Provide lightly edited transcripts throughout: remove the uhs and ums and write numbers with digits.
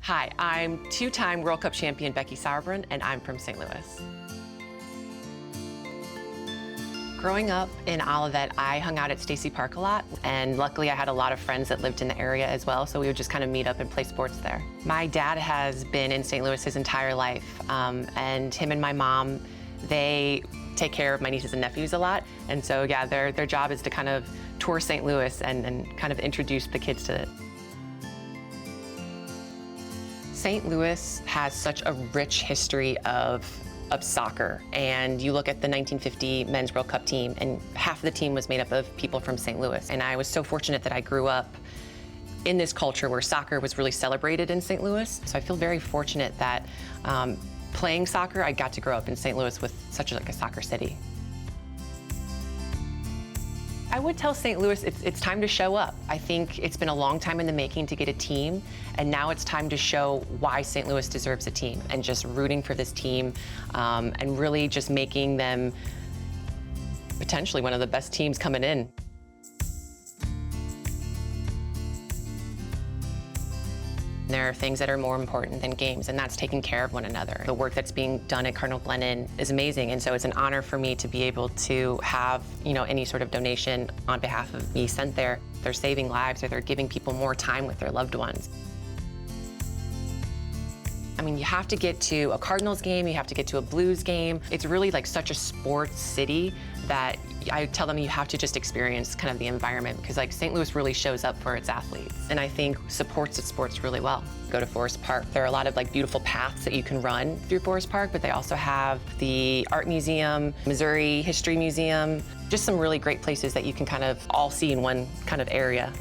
Hi, I'm two-time World Cup champion Becky Sauerbrunn, and I'm from St. Louis. Growing up in Olivet, I hung out at Stacy Park a lot, and luckily I had a lot of friends that lived in the area as well, so we would just kind of meet up and play sports there. My dad has been in St. Louis his entire life, and him and my mom, they take care of my nieces and nephews a lot, and so yeah, their job is to kind of tour St. Louis and kind of introduce the kids to it. St. Louis has such a rich history of soccer, and you look at the 1950 Men's World Cup team, and half of the team was made up of people from St. Louis. And I was so fortunate that I grew up in this culture where soccer was really celebrated in St. Louis. So I feel very fortunate that playing soccer, I got to grow up in St. Louis with such a soccer city. I would tell St. Louis it's time to show up. I think it's been a long time in the making to get a team, and now it's time to show why St. Louis deserves a team, and just rooting for this team and really just making them potentially one of the best teams coming in. There are things that are more important than games, and that's taking care of one another. The work that's being done at Cardinal Glennon is amazing, and so it's an honor for me to be able to have, any sort of donation on behalf of me sent there. They're saving lives, or they're giving people more time with their loved ones. I mean, you have to get to a Cardinals game, you have to get to a Blues game. It's really like such a sports city that I tell them you have to just experience kind of the environment, because like St. Louis really shows up for its athletes, and I think supports its sports really well. Go to Forest Park. There are a lot of beautiful paths that you can run through Forest Park, but they also have the Art Museum, Missouri History Museum, just some really great places that you can kind of all see in one kind of area.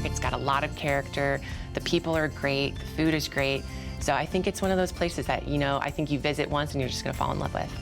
It's got a lot of character, the people are great, the food is great, so I think it's one of those places that, I think you visit once and you're just gonna fall in love with.